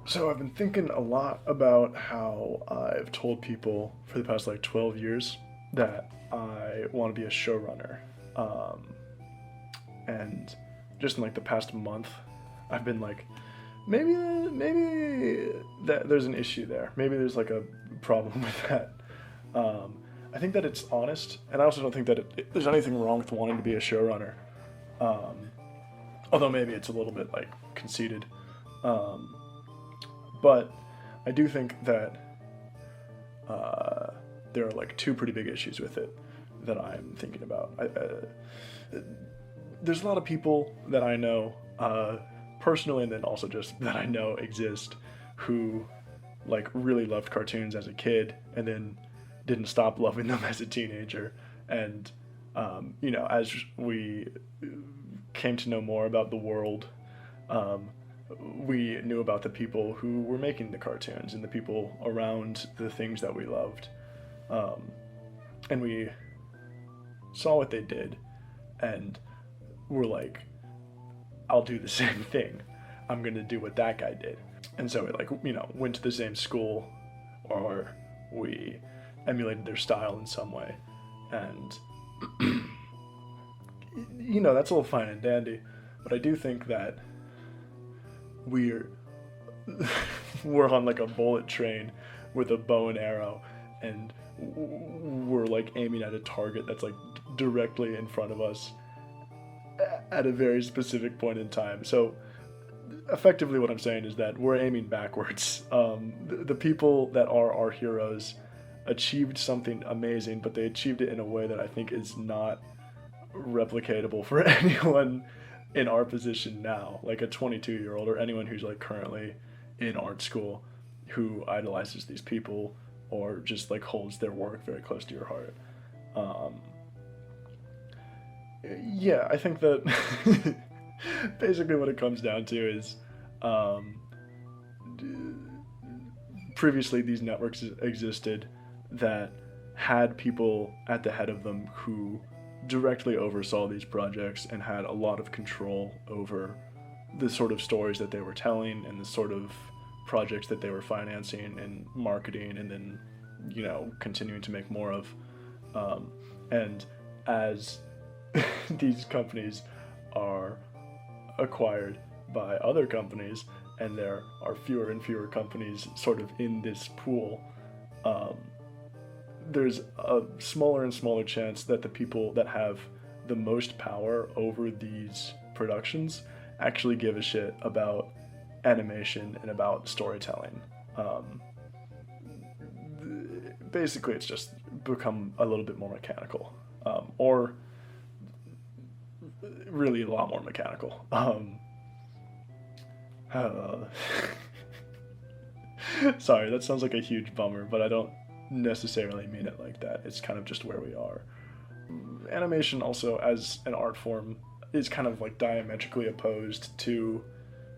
So I've been thinking a lot about how I've told people for the past like 12 years that I want to be a showrunner. Um, and just in like the past month, I've been like, maybe that there's an issue there. Maybe there's like a problem with that. I think that it's honest, and I also don't think that there's anything wrong with wanting to be a showrunner. Um, Although maybe it's a little bit like conceited. Um, But I do think that there are like two pretty big issues with it that I'm thinking about. There's a lot of people that I know personally, and then also just that I know exist, who like really loved cartoons as a kid, and then didn't stop loving them as a teenager. And as we came to know more about the world, um, we knew about the people who were making the cartoons and the people around the things that we loved. Um, and we saw what they did and were like, I'll do the same thing. I'm going to do what that guy did. And so we went to the same school, or we emulated their style in some way. And, that's all fine and dandy. But I do think that we're we're on like a bullet train with a bow and arrow, and we're like aiming at a target that's like directly in front of us at a very specific point in time. So effectively what I'm saying is that we're aiming backwards. The people that are our heroes achieved something amazing, but they achieved it in a way that I think is not replicatable for anyone in our position now, like a 22-year-old or anyone who's like currently in art school who idolizes these people or just like holds their work very close to your heart. Um, yeah, I think that basically what it comes down to is um, previously these networks existed that had people at the head of them who directly oversaw these projects and had a lot of control over the sort of stories that they were telling and the sort of projects that they were financing and marketing and then continuing to make more of. And as these companies are acquired by other companies and there are fewer and fewer companies sort of in this pool, um, there's a smaller and smaller chance that the people that have the most power over these productions actually give a shit about animation and about storytelling. Um, Basically, it's just become a little bit more mechanical, or really a lot more mechanical. Uh, Sorry, that sounds like a huge bummer, but I don't necessarily mean it like that. It's kind of just where we are. Animation also as an art form is kind of like diametrically opposed to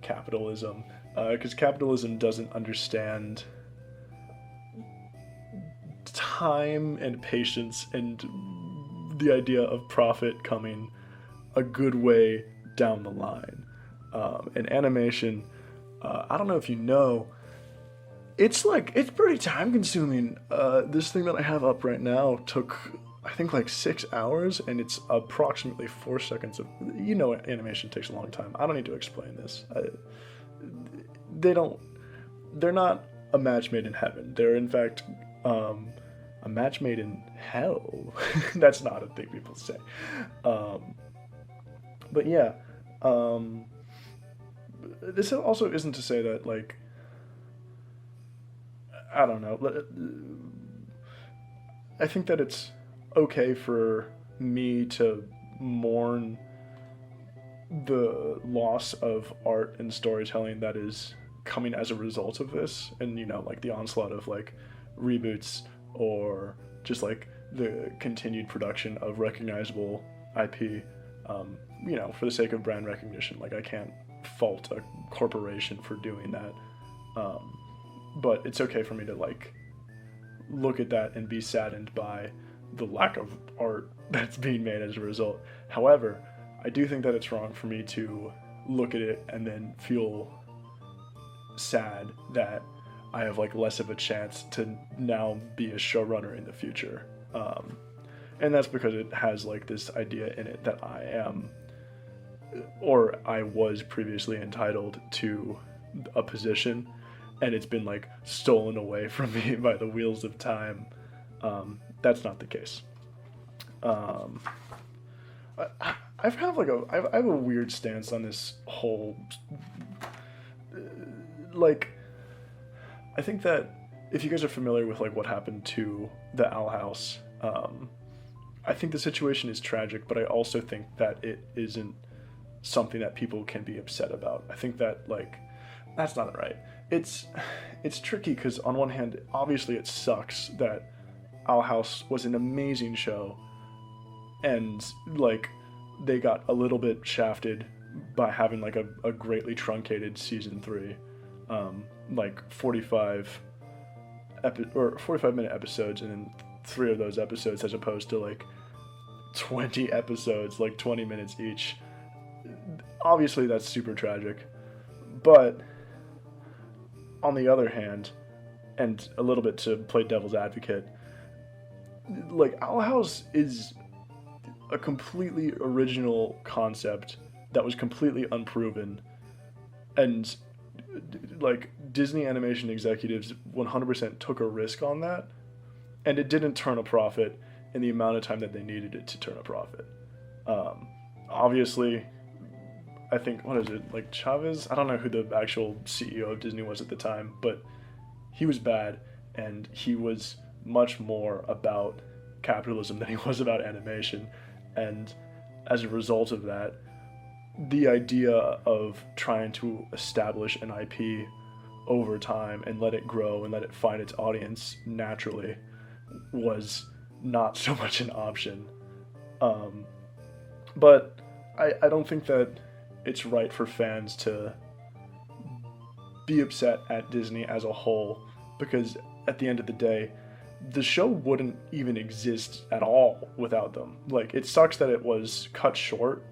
capitalism, because capitalism doesn't understand time and patience and the idea of profit coming a good way down the line. And animation, I don't know if you know, it's pretty time consuming. This thing that I have up right now took I think like 6 hours, and it's approximately 4 seconds of animation takes a long time. I don't need to explain this. They don't. They're not a match made in heaven. They're in fact a match made in hell. That's not a thing people say. But yeah, this also isn't to say that like I don't know. I think that it's okay for me to mourn the loss of art and storytelling that is coming as a result of this, and like the onslaught of like reboots or just like the continued production of recognizable IP, for the sake of brand recognition. Like I can't fault a corporation for doing that, but it's okay for me to like look at that and be saddened by the lack of art that's being made as a result. However, I do think that it's wrong for me to look at it and then feel sad that I have like less of a chance to now be a showrunner in the future. And that's because it has like this idea in it that I am, or I was previously entitled to a position, and it's been like stolen away from me by the wheels of time. That's not the case. Um, I've kind of like I have a weird stance on this whole, like, I think that if you guys are familiar with like what happened to the Owl House, I think the situation is tragic, but I also think that it isn't something that people can be upset about. I think that like that's not right. It's tricky because on one hand, obviously it sucks that Owl House was an amazing show, and like they got a little bit shafted by having like a greatly truncated season 3, like 45-minute episodes, and then 3 of those episodes as opposed to like 20 episodes, like 20 minutes each. Obviously that's super tragic, but on the other hand, and a little bit to play devil's advocate, like Owl House is a completely original concept that was completely unproven, and like Disney animation executives 100% took a risk on that, and it didn't turn a profit in the amount of time that they needed it to turn a profit. Obviously, I think, what is it, like Chavez? I don't know who the actual CEO of Disney was at the time, but he was bad, and he was much more about capitalism than he was about animation. And as a result of that, the idea of trying to establish an IP over time and let it grow and let it find its audience naturally was not so much an option. But I don't think that it's right for fans to be upset at Disney as a whole, because at the end of the day, the show wouldn't even exist at all without them. Like, it sucks that it was cut short,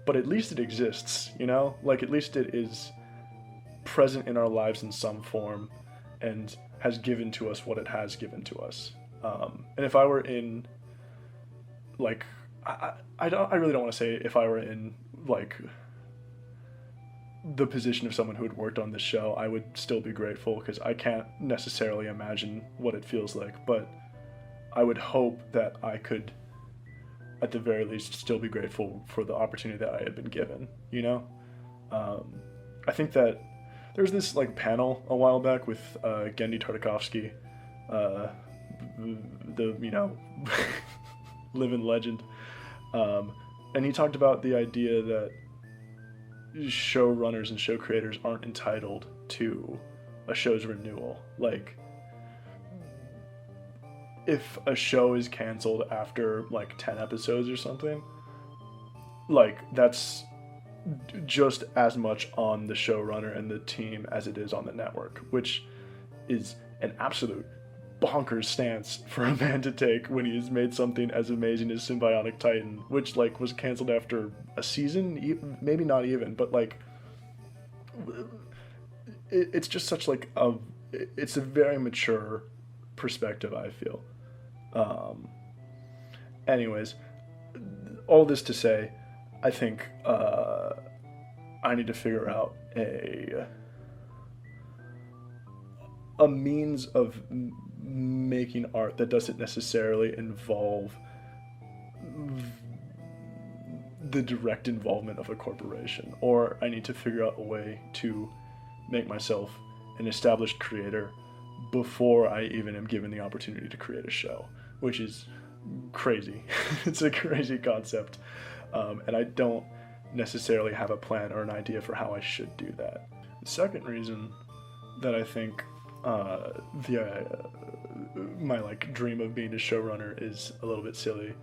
but at least it exists, you know? Like, at least it is present in our lives in some form and has given to us what it has given to us. And if I were in, like, I really don't want to say if I were in, like, the position of someone who had worked on this show, I would still be grateful, because I can't necessarily imagine what it feels like, but I would hope that I could, at the very least, still be grateful for the opportunity that I had been given, you know? I think that there was this, like, panel a while back with Gendy Tartakovsky, the you know, living legend, and he talked about the idea that showrunners and show creators aren't entitled to a show's renewal. Like, if a show is canceled after like 10 episodes or something, like, that's just as much on the showrunner and the team as it is on the network, which is an absolute bonkers stance for a man to take when he has made something as amazing as Symbiotic Titan, which like was canceled after a season, maybe not even, but like it's just such like it's a very mature perspective, I feel. Anyways, all this to say, I think I need to figure out a means of making art that doesn't necessarily involve the direct involvement of a corporation, or I need to figure out a way to make myself an established creator before I even am given the opportunity to create a show, which is crazy. It's a crazy concept, and I don't necessarily have a plan or an idea for how I should do that. The second reason that I think my like dream of being a showrunner is a little bit silly,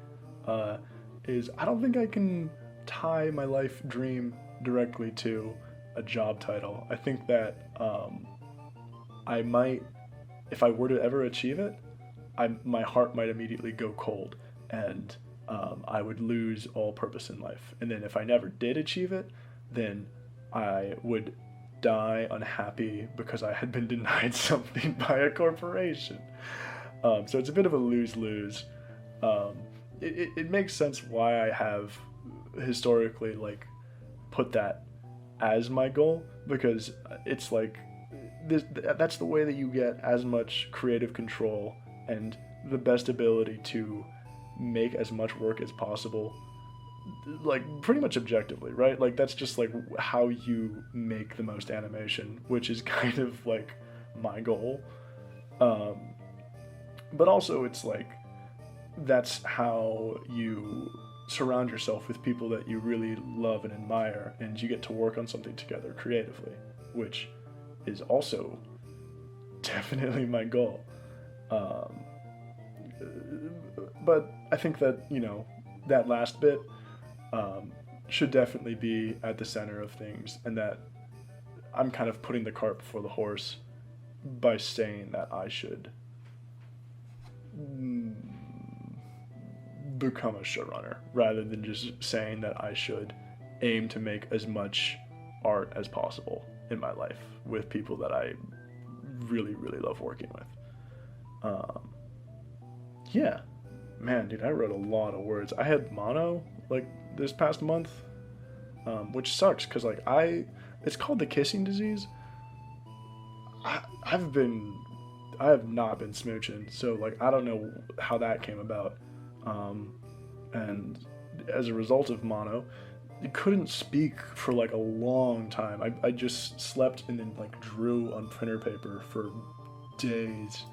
is I don't think I can tie my life dream directly to a job title. I think that I might, if I were to ever achieve it, my heart might immediately go cold, and I would lose all purpose in life. And then if I never did achieve it, then I would die unhappy because I had been denied something by a corporation. So it's a bit of a lose-lose. It makes sense why I have historically like put that as my goal, because it's like that's the way that you get as much creative control and the best ability to make as much work as possible, like pretty much objectively, right? Like that's just like how you make the most animation, which is kind of like my goal. But also it's like that's how you surround yourself with people that you really love and admire, and you get to work on something together creatively, which is also definitely my goal. But I think that, you know, that last bit should definitely be at the center of things, and that I'm kind of putting the cart before the horse by saying that I should become a showrunner, rather than just saying that I should aim to make as much art as possible in my life with people that I really, really love working with. Yeah, man, dude, I wrote a lot of words. I had mono like this past month, which sucks because like it's called the kissing disease. I have not been smooching, so like I don't know how that came about. And as a result of mono, I couldn't speak for like a long time. I just slept and then like drew on printer paper for days.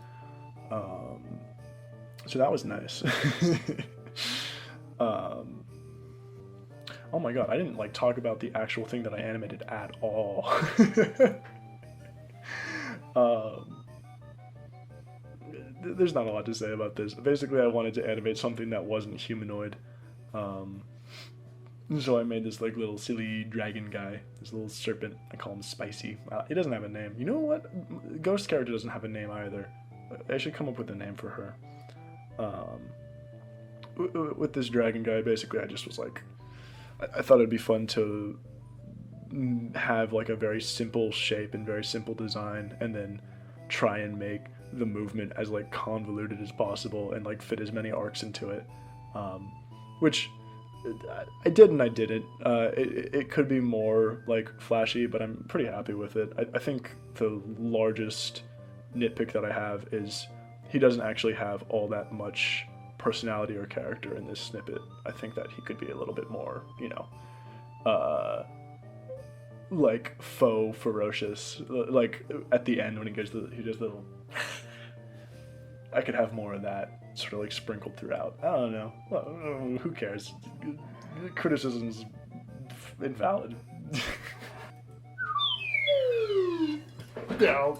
So that was nice. Oh my god, I didn't like talk about the actual thing that I animated at all. There's not a lot to say about this. Basically, I wanted to animate something that wasn't humanoid. So I made this like little silly dragon guy, this little serpent. I call him SPiCy. He doesn't have a name. You know what? Ghost character doesn't have a name either. I should come up with a name for her. With this dragon guy, basically, I just was like, I thought it'd be fun to have like a very simple shape and very simple design, and then try and make the movement as like convoluted as possible and like fit as many arcs into it, which I did and I didn't. It could be more like flashy, but I'm pretty happy with it. I think the largest nitpick that I have is he doesn't actually have all that much personality or character in this snippet. I think that he could be a little bit more, you know, like faux ferocious. Like at the end when he does the little. I could have more of that sort of like sprinkled throughout. I don't know. Well, who cares? Criticism's invalid. Yeah.